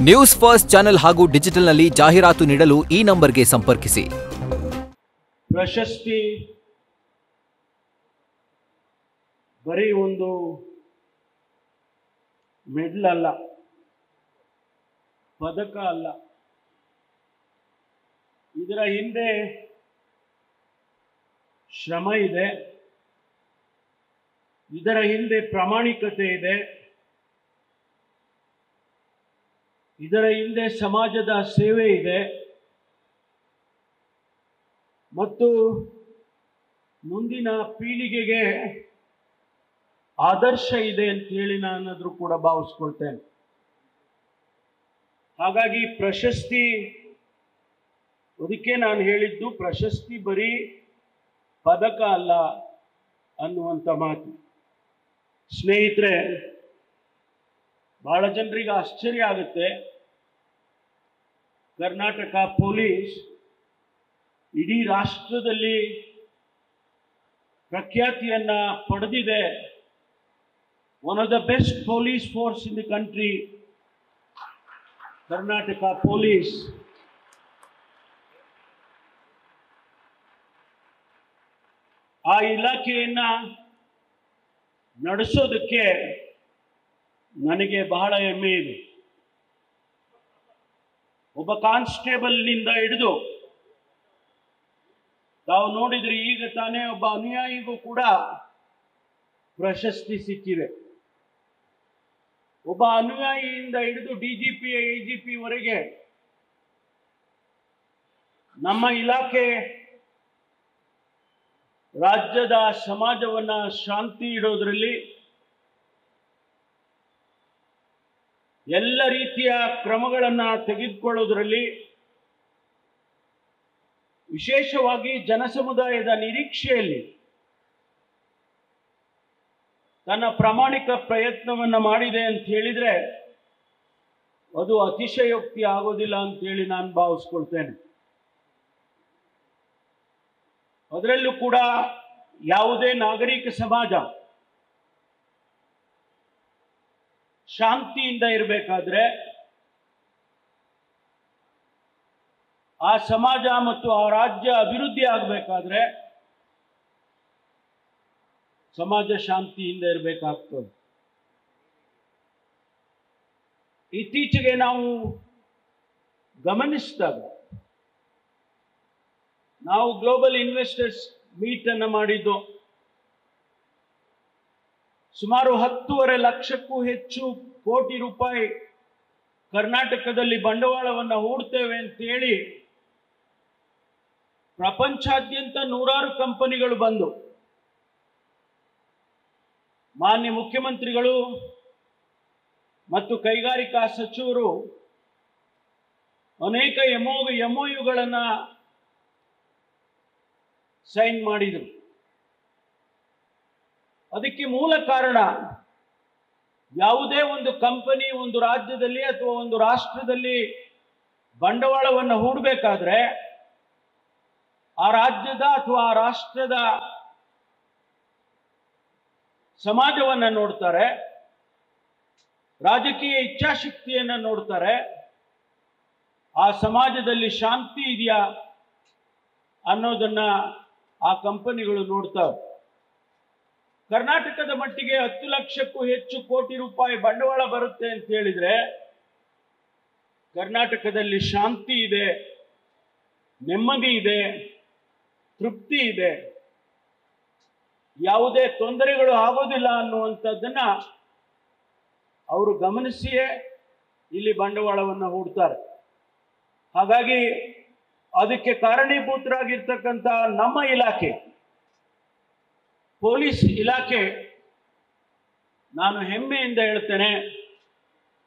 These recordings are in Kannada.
ನ್ಯೂಸ್ ಫಸ್ಟ್ ಚಾನೆಲ್ ಹಾಗೂ ಡಿಜಿಟಲ್ನಲ್ಲಿ ಜಾಹೀರಾತು ನೀಡಲು ಈ ನಂಬರ್ಗೆ ಸಂಪರ್ಕಿಸಿ. ಪ್ರಶಸ್ತಿ ಬರೀ ಒಂದು ಮೆಡಲ್ ಅಲ್ಲ, ಪದಕ ಅಲ್ಲ. ಇದರ ಹಿಂದೆ ಶ್ರಮ ಇದೆ, ಇದರ ಹಿಂದೆ ಪ್ರಾಮಾಣಿಕತೆ ಇದೆ, ಇದರ ಹಿಂದೆ ಸಮಾಜದ ಸೇವೆ ಇದೆ ಮತ್ತು ಮುಂದಿನ ಪೀಳಿಗೆಗೆ ಆದರ್ಶ ಇದೆ ಅಂತ ಹೇಳಿ ನಾನಾದರೂ ಕೂಡ ಭಾವಿಸ್ಕೊಳ್ತೇನೆ. ಹಾಗಾಗಿ ಪ್ರಶಸ್ತಿ, ಅದಕ್ಕೆ ನಾನು ಹೇಳಿದ್ದು ಪ್ರಶಸ್ತಿ ಬರೀ ಪದಕ ಅಲ್ಲ ಅನ್ನುವಂಥ ಮಾತು. ಸ್ನೇಹಿತರೆ, ಬಹಳ ಜನರಿಗೆ ಆಶ್ಚರ್ಯ ಆಗುತ್ತೆ. ಕರ್ನಾಟಕ ಪೊಲೀಸ್ ಇಡೀ ರಾಷ್ಟ್ರದಲ್ಲಿ ಪ್ರಖ್ಯಾತಿಯನ್ನ ಪಡೆದಿದೆ. One of the best police force in the country, Karnataka police. ಆ ಇಲಾಖೆಯನ್ನ ನಡೆಸೋದಕ್ಕೆ ನನಗೆ ಬಹಳ ಹೆಮ್ಮೆ ಇದೆ. ಒಬ್ಬ ಕಾನ್ಸ್ಟೇಬಲ್ನಿಂದ ಹಿಡಿದು ತಾವು ನೋಡಿದ್ರಿ, ಈಗ ತಾನೇ ಒಬ್ಬ ಅನುಯಾಯಿಗೂ ಕೂಡ ಪ್ರಶಸ್ತಿ ಸಿಕ್ಕಿದೆ. ಒಬ್ಬ ಅನುಯಾಯಿಯಿಂದ ಹಿಡಿದು DGP AGP ವರೆಗೆ ನಮ್ಮ ಇಲಾಖೆ ರಾಜ್ಯದ ಸಮಾಜವನ್ನ ಶಾಂತಿ ಇಡೋದ್ರಲ್ಲಿ ಎಲ್ಲ ರೀತಿಯ ಕ್ರಮಗಳನ್ನು ತೆಗೆದುಕೊಳ್ಳೋದ್ರಲ್ಲಿ, ವಿಶೇಷವಾಗಿ ಜನಸಮುದಾಯದ ನಿರೀಕ್ಷೆಯಲ್ಲಿ ತನ್ನ ಪ್ರಾಮಾಣಿಕ ಪ್ರಯತ್ನವನ್ನು ಮಾಡಿದೆ ಅಂತ ಹೇಳಿದ್ರೆ ಅದು ಅತಿಶಯೋಕ್ತಿ ಆಗೋದಿಲ್ಲ ಅಂತೇಳಿ ನಾನು ಭಾವಿಸ್ಕೊಳ್ತೇನೆ. ಅದರಲ್ಲೂ ಕೂಡ ಯಾವುದೇ ನಾಗರಿಕ ಸಮಾಜ ಶಾಂತಿಯಿಂದ ಇರಬೇಕಾದ್ರೆ, ಆ ಸಮಾಜ ಮತ್ತು ಆ ರಾಜ್ಯ ಅಭಿವೃದ್ಧಿ ಆಗಬೇಕಾದ್ರೆ ಸಮಾಜ ಶಾಂತಿಯಿಂದ ಇರಬೇಕಾಗ್ತದೆ. ಇತ್ತೀಚೆಗೆ ನಾವು ಗಮನಿಸಿದಾಗ, ನಾವು ಗ್ಲೋಬಲ್ ಇನ್ವೆಸ್ಟರ್ಸ್ ಮೀಟ್ ಅನ್ನು ಮಾಡಿದ್ದು, ಸುಮಾರು 10.5 ಲಕ್ಷಕ್ಕೂ ಹೆಚ್ಚು ಕೋಟಿ ರೂಪಾಯಿ ಕರ್ನಾಟಕದಲ್ಲಿ ಬಂಡವಾಳವನ್ನು ಹೂಡ್ತೇವೆ ಅಂತೇಳಿ ಪ್ರಪಂಚಾದ್ಯಂತ 100 ಕಂಪನಿಗಳು ಬಂದು ಮಾನ್ಯ ಮುಖ್ಯಮಂತ್ರಿಗಳು ಮತ್ತು ಕೈಗಾರಿಕಾ ಸಚಿವರು ಅನೇಕ MOUಗಳನ್ನು ಸೈನ್ ಮಾಡಿದರು. ಅದಕ್ಕೆ ಮೂಲ ಕಾರಣ, ಯಾವುದೇ ಒಂದು ಕಂಪನಿ ಒಂದು ರಾಜ್ಯದಲ್ಲಿ ಅಥವಾ ಒಂದು ರಾಷ್ಟ್ರದಲ್ಲಿ ಬಂಡವಾಳವನ್ನು ಹೂಡಬೇಕಾದ್ರೆ ಆ ರಾಜ್ಯದ ಅಥವಾ ಆ ರಾಷ್ಟ್ರದ ಸಮಾಜವನ್ನು ನೋಡ್ತಾರೆ, ರಾಜಕೀಯ ಇಚ್ಛಾಶಕ್ತಿಯನ್ನು ನೋಡ್ತಾರೆ, ಆ ಸಮಾಜದಲ್ಲಿ ಶಾಂತಿ ಇದೆಯಾ ಅನ್ನೋದನ್ನ ಆ ಕಂಪನಿಗಳು ನೋಡ್ತಾವೆ. ಕರ್ನಾಟಕದ ಮಟ್ಟಿಗೆ 10 ಲಕ್ಷಕ್ಕೂ ಹೆಚ್ಚು ಕೋಟಿ ರೂಪಾಯಿ ಬಂಡವಾಳ ಬರುತ್ತೆ ಅಂತ ಹೇಳಿದ್ರೆ ಕರ್ನಾಟಕದಲ್ಲಿ ಶಾಂತಿ ಇದೆ, ನೆಮ್ಮದಿ ಇದೆ, ತೃಪ್ತಿ ಇದೆ, ಯಾವುದೇ ತೊಂದರೆಗಳು ಆಗೋದಿಲ್ಲ ಅನ್ನುವಂಥದ್ದನ್ನ ಅವರು ಗಮನಿಸಿಯೇ ಇಲ್ಲಿ ಬಂಡವಾಳವನ್ನು ಹೂಡ್ತಾರೆ. ಹಾಗಾಗಿ ಅದಕ್ಕೆ ಕಾರಣೀಭೂತರಾಗಿರ್ತಕ್ಕಂಥ ನಮ್ಮ ಇಲಾಖೆ, ಪೊಲೀಸ್ ಇಲಾಖೆ, ನಾನು ಹೆಮ್ಮೆಯಿಂದ ಹೇಳ್ತೇನೆ,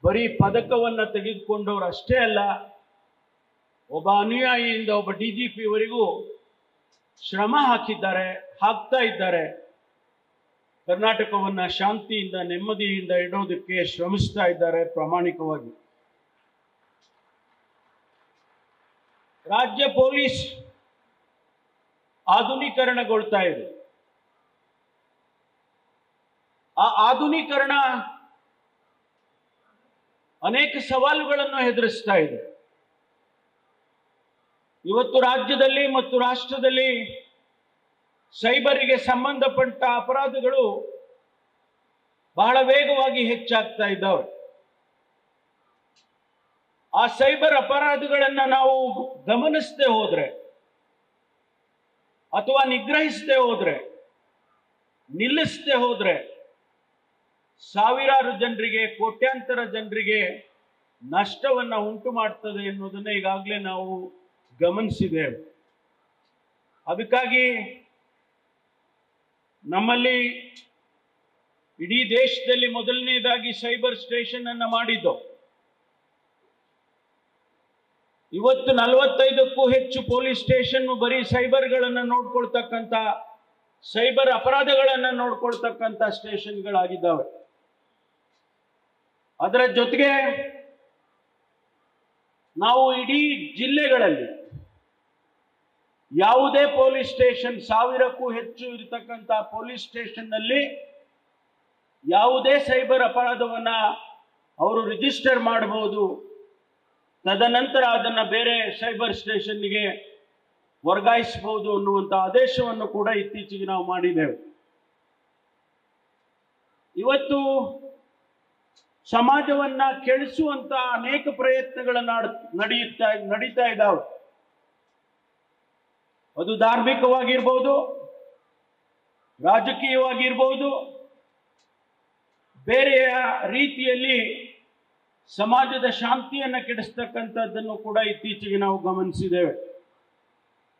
ಬರೀ ಪದಕವನ್ನು ತೆಗೆದುಕೊಂಡವರು ಅಷ್ಟೇ ಅಲ್ಲ, ಒಬ್ಬ ಅನುಯಾಯಿಯಿಂದ ಒಬ್ಬ DGP ವರೆಗೂ ಶ್ರಮ ಹಾಕ್ತಾ ಇದ್ದಾರೆ. ಕರ್ನಾಟಕವನ್ನು ಶಾಂತಿಯಿಂದ ನೆಮ್ಮದಿಯಿಂದ ಇಡೋದಕ್ಕೆ ಶ್ರಮಿಸ್ತಾ ಇದ್ದಾರೆ ಪ್ರಾಮಾಣಿಕವಾಗಿ. ರಾಜ್ಯ ಪೊಲೀಸ್ ಆಧುನೀಕರಣಗೊಳ್ತಾ ಇದೆ. ಆ ಆಧುನೀಕರಣ ಅನೇಕ ಸವಾಲುಗಳನ್ನು ಎದುರಿಸ್ತಾ ಇದೆ. ಇವತ್ತು ರಾಜ್ಯದಲ್ಲಿ ಮತ್ತು ರಾಷ್ಟ್ರದಲ್ಲಿ ಸೈಬರಿಗೆ ಸಂಬಂಧಪಟ್ಟ ಅಪರಾಧಗಳು ಬಹಳ ವೇಗವಾಗಿ ಹೆಚ್ಚಾಗ್ತಾ ಇದ್ದಾವೆ. ಆ ಸೈಬರ್ ಅಪರಾಧಗಳನ್ನು ನಾವು ಗಮನಿಸದೆ ಹೋದ್ರೆ ಅಥವಾ ನಿಗ್ರಹಿಸದೆ ಹೋದ್ರೆ, ನಿಲ್ಲಿಸದೆ ಹೋದ್ರೆ ಸಾವಿರಾರು ಜನರಿಗೆ, ಕೋಟ್ಯಾಂತರ ಜನರಿಗೆ ನಷ್ಟವನ್ನು ಉಂಟು ಮಾಡ್ತದೆ ಎನ್ನುವುದನ್ನು ಈಗಾಗಲೇ ನಾವು ಗಮನಿಸಿದ್ದೇವೆ. ಅದಕ್ಕಾಗಿ ನಮ್ಮಲ್ಲಿ ಇಡೀ ದೇಶದಲ್ಲಿ ಮೊದಲನೇದಾಗಿ ಸೈಬರ್ ಸ್ಟೇಷನ್ ಅನ್ನು ಮಾಡಿದ್ದು. ಇವತ್ತು 45ಕ್ಕೂ ಹೆಚ್ಚು ಪೊಲೀಸ್ ಸ್ಟೇಷನ್ ಬರೀ ಸೈಬರ್ಗಳನ್ನು ನೋಡ್ಕೊಳ್ತಕ್ಕಂಥ, ಸೈಬರ್ ಅಪರಾಧಗಳನ್ನು ನೋಡ್ಕೊಳ್ತಕ್ಕಂಥ ಸ್ಟೇಷನ್ಗಳಾಗಿದ್ದಾವೆ. ಅದರ ಜೊತೆಗೆ ನಾವು ಇಡೀ ಜಿಲ್ಲೆಗಳಲ್ಲಿ ಯಾವುದೇ ಪೊಲೀಸ್ ಸ್ಟೇಷನ್, 1000ಕ್ಕೂ ಹೆಚ್ಚು ಇರತಕ್ಕಂಥ ಪೊಲೀಸ್ ಸ್ಟೇಷನ್ನಲ್ಲಿ ಯಾವುದೇ ಸೈಬರ್ ಅಪರಾಧವನ್ನು ಅವರು ರಿಜಿಸ್ಟರ್ ಮಾಡಬಹುದು. ತದನಂತರ ಅದನ್ನು ಬೇರೆ ಸೈಬರ್ ಸ್ಟೇಷನ್ಗೆ ವರ್ಗಾಯಿಸಬಹುದು ಅನ್ನುವಂಥ ಆದೇಶವನ್ನು ಕೂಡ ಇತ್ತೀಚೆಗೆ ನಾವು ಮಾಡಿದ್ದೇವೆ. ಇವತ್ತು ಸಮಾಜವನ್ನ ಕೆಡಿಸುವಂತ ಅನೇಕ ಪ್ರಯತ್ನಗಳನ್ನು ನಡೀತಾ ಇದ್ದಾವೆ. ಅದು ಧಾರ್ಮಿಕವಾಗಿರ್ಬೋದು, ರಾಜಕೀಯವಾಗಿರ್ಬೋದು, ಬೇರೆಯ ರೀತಿಯಲ್ಲಿ ಸಮಾಜದ ಶಾಂತಿಯನ್ನು ಕೆಡಿಸ್ತಕ್ಕಂಥದ್ದನ್ನು ಕೂಡ ಇತ್ತೀಚೆಗೆ ನಾವು ಗಮನಿಸಿದ್ದೇವೆ.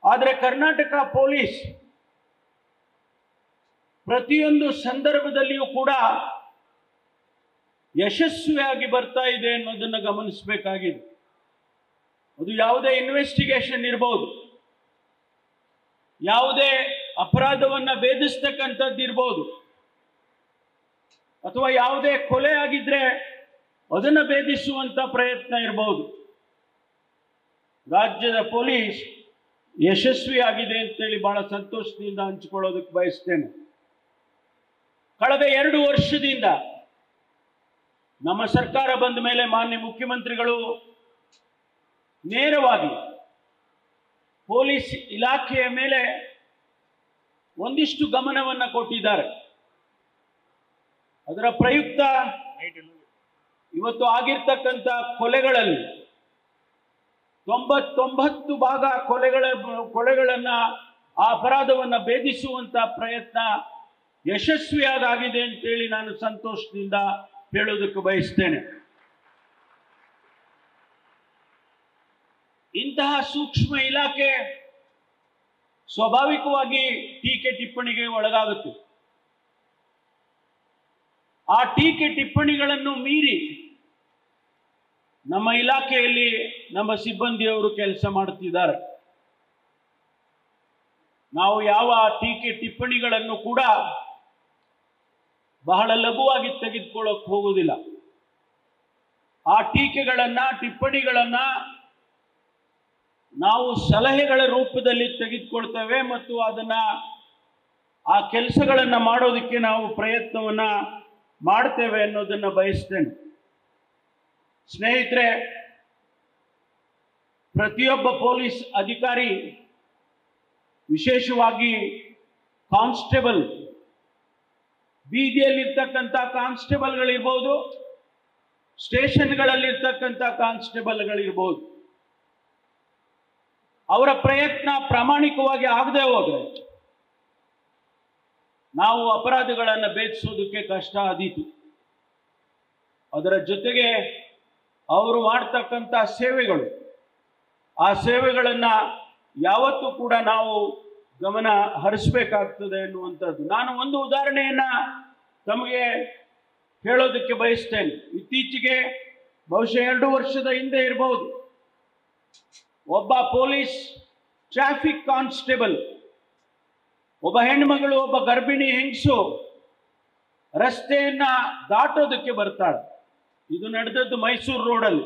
ಆದರೆ ಕರ್ನಾಟಕ ಪೊಲೀಸ್ ಪ್ರತಿಯೊಂದು ಸಂದರ್ಭದಲ್ಲಿಯೂ ಕೂಡ ಯಶಸ್ವಿಯಾಗಿ ಬರ್ತಾ ಇದೆ ಅನ್ನೋದನ್ನು ಗಮನಿಸಬೇಕಾಗಿದೆ. ಅದು ಯಾವುದೇ ಇನ್ವೆಸ್ಟಿಗೇಷನ್ ಇರ್ಬೋದು, ಯಾವುದೇ ಅಪರಾಧವನ್ನು ಭೇದಿಸ್ತಕ್ಕಂಥದ್ದು ಇರ್ಬೋದು, ಅಥವಾ ಯಾವುದೇ ಕೊಲೆ ಆಗಿದ್ರೆ ಅದನ್ನು ಭೇದಿಸುವಂತ ಪ್ರಯತ್ನ ಇರಬಹುದು. ರಾಜ್ಯದ ಪೊಲೀಸ್ ಯಶಸ್ವಿಯಾಗಿದೆ ಅಂತೇಳಿ ಬಹಳ ಸಂತೋಷದಿಂದ ಹಂಚಿಕೊಳ್ಳೋದಕ್ಕೆ ಬಯಸ್ತೇನೆ. ಕಳೆದ 2 ವರ್ಷದಿಂದ ನಮ್ಮ ಸರ್ಕಾರ ಬಂದ ಮೇಲೆ ಮಾನ್ಯ ಮುಖ್ಯಮಂತ್ರಿಗಳು ನೇರವಾಗಿ ಪೊಲೀಸ್ ಇಲಾಖೆಯ ಮೇಲೆ ಒಂದಿಷ್ಟು ಗಮನವನ್ನು ಕೊಟ್ಟಿದ್ದಾರೆ. ಅದರ ಪ್ರಯುಕ್ತ ಇವತ್ತು ಆಗಿರ್ತಕ್ಕಂಥ ಕೊಲೆಗಳಲ್ಲಿ 99 ಭಾಗ ಕೊಲೆಗಳನ್ನ, ಆ ಅಪರಾಧವನ್ನು ಭೇದಿಸುವಂತ ಪ್ರಯತ್ನ ಯಶಸ್ವಿಯಾಗಿದೆ ಅಂತೇಳಿ ನಾನು ಸಂತೋಷದಿಂದ ಹೇಳೋದಕ್ಕೆ ಬಯಸ್ತೇನೆ. ಇಂತಹ ಸೂಕ್ಷ್ಮ ಇಲಾಖೆ ಸ್ವಾಭಾವಿಕವಾಗಿ ಟೀಕೆ ಟಿಪ್ಪಣಿಗೆ ಒಳಗಾಗುತ್ತೆ. ಆ ಟೀಕೆ ಟಿಪ್ಪಣಿಗಳನ್ನು ಮೀರಿ ನಮ್ಮ ಇಲಾಖೆಯಲ್ಲಿ ನಮ್ಮ ಸಿಬ್ಬಂದಿಯವರು ಕೆಲಸ ಮಾಡುತ್ತಿದ್ದಾರೆ. ನಾವು ಯಾವ ಟೀಕೆ ಟಿಪ್ಪಣಿಗಳನ್ನು ಕೂಡ ಬಹಳ ಲಘುವಾಗಿ ತೆಗೆದುಕೊಳ್ಳೋಕೆ ಹೋಗುವುದಿಲ್ಲ. ಆ ಟೀಕೆಗಳನ್ನ, ಟಿಪ್ಪಣಿಗಳನ್ನ ನಾವು ಸಲಹೆಗಳ ರೂಪದಲ್ಲಿ ತೆಗೆದುಕೊಳ್ತೇವೆ ಮತ್ತು ಅದನ್ನ, ಆ ಕೆಲಸಗಳನ್ನು ಮಾಡೋದಕ್ಕೆ ನಾವು ಪ್ರಯತ್ನವನ್ನ ಮಾಡ್ತೇವೆ ಅನ್ನೋದನ್ನು ಬಯಸ್ತೇನೆ. ಸ್ನೇಹಿತರೆ, ಪ್ರತಿಯೊಬ್ಬ ಪೊಲೀಸ್ ಅಧಿಕಾರಿ, ವಿಶೇಷವಾಗಿ ಕಾನ್ಸ್ಟೇಬಲ್, ಬೀದಿಯಲ್ಲಿರ್ತಕ್ಕಂಥ ಕಾನ್ಸ್ಟೇಬಲ್ಗಳಿರ್ಬೋದು, ಸ್ಟೇಷನ್ಗಳಲ್ಲಿರ್ತಕ್ಕಂಥ ಕಾನ್ಸ್ಟೇಬಲ್ಗಳಿರ್ಬೋದು, ಅವರ ಪ್ರಯತ್ನ ಪ್ರಾಮಾಣಿಕವಾಗಿ ಆಗದೆ ಹೋದರೆ ನಾವು ಅಪರಾಧಗಳನ್ನು ಭೇದಿಸೋದಕ್ಕೆ ಕಷ್ಟ ಆದೀತು. ಅದರ ಜೊತೆಗೆ ಅವರು ಮಾಡ್ತಕ್ಕಂಥ ಸೇವೆಗಳು, ಆ ಸೇವೆಗಳನ್ನು ಯಾವತ್ತೂ ಕೂಡ ನಾವು ಗಮನ ಹರಿಸಬೇಕಾಗ್ತದೆ ಎನ್ನುವಂಥದ್ದು. ನಾನು ಒಂದು ಉದಾಹರಣೆಯನ್ನ ತಮಗೆ ಹೇಳೋದಕ್ಕೆ ಬಯಸ್ತೇನೆ. ಇತ್ತೀಚೆಗೆ ಬಹುಶಃ 2 ವರ್ಷದ ಹಿಂದೆ ಇರಬಹುದು, ಒಬ್ಬ ಪೊಲೀಸ್ ಟ್ರಾಫಿಕ್ ಕಾನ್ಸ್ಟೇಬಲ್, ಒಬ್ಬ ಹೆಣ್ಮಗಳು, ಒಬ್ಬ ಗರ್ಭಿಣಿ ಹೆಂಗಸು ರಸ್ತೆಯನ್ನ ದಾಟೋದಕ್ಕೆ ಬರ್ತಾಳೆ. ಇದು ನಡೆದದ್ದು ಮೈಸೂರು ರೋಡಲ್ಲಿ.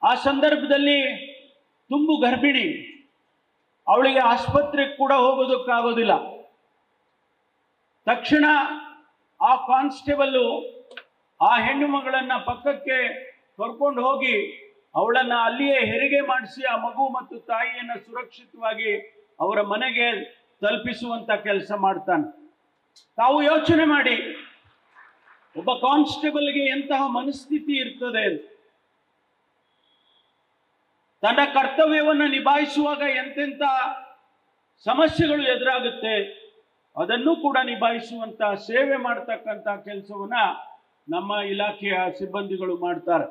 ಆ ಸಂದರ್ಭದಲ್ಲಿ ತುಂಬು ಗರ್ಭಿಣಿ, ಅವಳಿಗೆ ಆಸ್ಪತ್ರೆಗೆ ಕೂಡ ಹೋಗೋದಕ್ಕಾಗೋದಿಲ್ಲ. ತಕ್ಷಣ ಆ ಕಾನ್ಸ್ಟೇಬಲ್ ಆ ಹೆಣ್ಣು ಮಗಳನ್ನ ಪಕ್ಕಕ್ಕೆ ಕರ್ಕೊಂಡು ಹೋಗಿ ಅವಳನ್ನ ಅಲ್ಲಿಯೇ ಹೆರಿಗೆ ಮಾಡಿಸಿ ಆ ಮಗು ಮತ್ತು ತಾಯಿಯನ್ನ ಸುರಕ್ಷಿತವಾಗಿ ಅವರ ಮನೆಗೆ ತಲುಪಿಸುವಂತ ಕೆಲಸ ಮಾಡ್ತಾನೆ. ತಾವು ಯೋಚನೆ ಮಾಡಿ, ಒಬ್ಬ ಕಾನ್ಸ್ಟೇಬಲ್ಗೆ ಎಂತಹ ಮನಸ್ಥಿತಿ ಇರ್ತದೆ. ತನ್ನ ಕರ್ತವ್ಯವನ್ನು ನಿಭಾಯಿಸುವಾಗ ಎಂತೆಂಥ ಸಮಸ್ಯೆಗಳು ಎದುರಾಗುತ್ತೆ, ಅದನ್ನು ಕೂಡ ನಿಭಾಯಿಸುವಂತ ಸೇವೆ ಮಾಡ್ತಕ್ಕಂಥ ಕೆಲಸವನ್ನ ನಮ್ಮ ಇಲಾಖೆಯ ಸಿಬ್ಬಂದಿಗಳು ಮಾಡ್ತಾರೆ.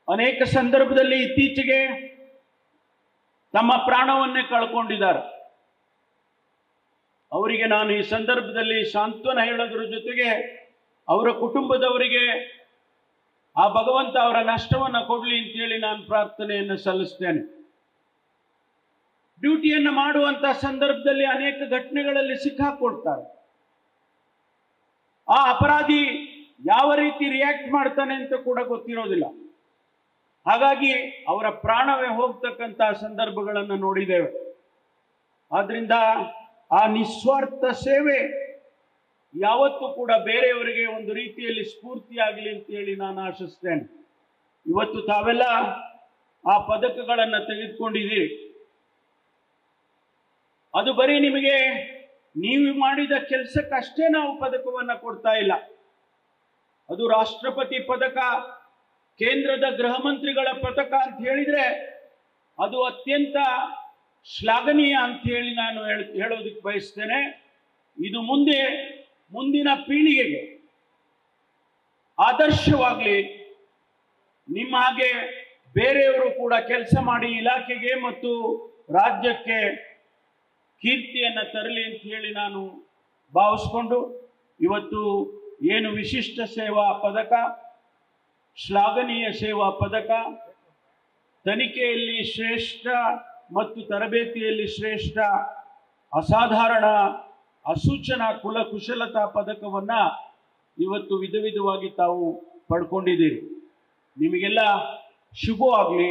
ಅನೇಕ ಸಂದರ್ಭದಲ್ಲಿ ಇತ್ತೀಚೆಗೆ ತಮ್ಮ ಪ್ರಾಣವನ್ನೇ ಕಳ್ಕೊಂಡಿದ್ದಾರೆ. ಅವರಿಗೆ ನಾನು ಈ ಸಂದರ್ಭದಲ್ಲಿ ಸಾಂತ್ವನ ಹೇಳೋದ್ರ ಜೊತೆಗೆ ಅವರ ಕುಟುಂಬದವರಿಗೆ ಆ ಭಗವಂತ ಅವರ ನಷ್ಟವನ್ನು ಕೊಡ್ಲಿ ಅಂತೇಳಿ ನಾನು ಪ್ರಾರ್ಥನೆಯನ್ನು ಸಲ್ಲಿಸ್ತೇನೆ. ಡ್ಯೂಟಿಯನ್ನು ಮಾಡುವಂತ ಸಂದರ್ಭದಲ್ಲಿ ಅನೇಕ ಘಟನೆಗಳಲ್ಲಿ ಸಿಕ್ಕಾಕೊಳ್ತಾರೆ. ಆ ಅಪರಾಧಿ ಯಾವ ರೀತಿ ರಿಯಾಕ್ಟ್ ಮಾಡ್ತಾನೆ ಅಂತ ಕೂಡ ಗೊತ್ತಿರೋದಿಲ್ಲ. ಹಾಗಾಗಿ ಅವರ ಪ್ರಾಣವೇ ಹೋಗ್ತಕ್ಕಂಥ ಸಂದರ್ಭಗಳನ್ನು ನೋಡಿದ್ದೇವೆ. ಆದ್ರಿಂದ ಆ ನಿಸ್ವಾರ್ಥ ಸೇವೆ ಯಾವತ್ತೂ ಕೂಡ ಬೇರೆಯವರಿಗೆ ಒಂದು ರೀತಿಯಲ್ಲಿ ಸ್ಫೂರ್ತಿಯಾಗಲಿ ಅಂತ ಹೇಳಿ ನಾನು ಆಶಿಸ್ತೇನೆ. ಇವತ್ತು ತಾವೆಲ್ಲ ಆ ಪದಕಗಳನ್ನು ತೆಗೆದುಕೊಂಡಿದ್ದೀರಿ. ಅದು ಬರೀ ನಿಮಗೆ ನೀವು ಮಾಡಿದ ಕೆಲಸಕ್ಕಷ್ಟೇ ನಾವು ಪದಕವನ್ನು ಕೊಡ್ತಾ ಇಲ್ಲ. ಅದು ರಾಷ್ಟ್ರಪತಿ ಪದಕ, ಕೇಂದ್ರದ ಗೃಹ ಮಂತ್ರಿಗಳ ಪದಕ ಅಂತ ಹೇಳಿದ್ರೆ ಅದು ಅತ್ಯಂತ ಶ್ಲಾಘನೀಯ ಅಂತ ಹೇಳಿ ನಾನು ಹೇಳೋದಕ್ಕೆ ಬಯಸ್ತೇನೆ. ಇದು ಮುಂದಿನ ಪೀಳಿಗೆಗೆ ಆದರ್ಶವಾಗಲಿ, ನಿಮ್ಮ ಹಾಗೆ ಬೇರೆಯವರು ಕೂಡ ಕೆಲಸ ಮಾಡಿ ಇಲಾಖೆಗೆ ಮತ್ತು ರಾಜ್ಯಕ್ಕೆ ಕೀರ್ತಿಯನ್ನು ತರಲಿ ಅಂತ ಹೇಳಿ ನಾನು ಭಾವಿಸ್ಕೊಂಡು ಇವತ್ತು ಏನು ವಿಶಿಷ್ಟ ಸೇವಾ ಪದಕ, ಶ್ಲಾಘನೀಯ ಸೇವಾ ಪದಕ, ತನಿಖೆಯಲ್ಲಿ ಶ್ರೇಷ್ಠ ಮತ್ತು ತರಬೇತಿಯಲ್ಲಿ ಶ್ರೇಷ್ಠ, ಅಸಾಧಾರಣ ಅಸೂಚನಾ ಕುಶಲತಾ ಪದಕವನ್ನು ಇವತ್ತು ವಿಧವಾಗಿ ತಾವು ಪಡ್ಕೊಂಡಿದ್ದೀರಿ. ನಿಮಗೆಲ್ಲ ಶುಭವಾಗಲಿ.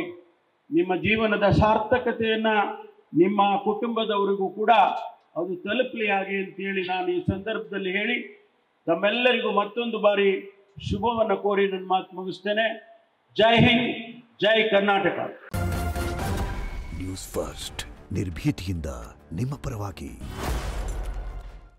ನಿಮ್ಮ ಜೀವನದ ಸಾರ್ಥಕತೆಯನ್ನು ನಿಮ್ಮ ಕುಟುಂಬದವರಿಗೂ ಕೂಡ ಅದು ತಲುಪಲಿ ಹಾಗೆ ಅಂತೇಳಿ ನಾನು ಈ ಸಂದರ್ಭದಲ್ಲಿ ಹೇಳಿ ತಮ್ಮೆಲ್ಲರಿಗೂ ಮತ್ತೊಂದು ಬಾರಿ ಶುಭವನ್ನು ಕೋರಿ ನನ್ನ ಮಾತು ಮುಗಿಸ್ತೇನೆ. ಜೈ ಹಿಂದ್, ಜೈ ಕರ್ನಾಟಕ. ನ್ಯೂಸ್ ಫಸ್ಟ್, ನಿರ್ಭೀತಿಯಿಂದ ನಿಮ್ಮ ಪರವಾಗಿ.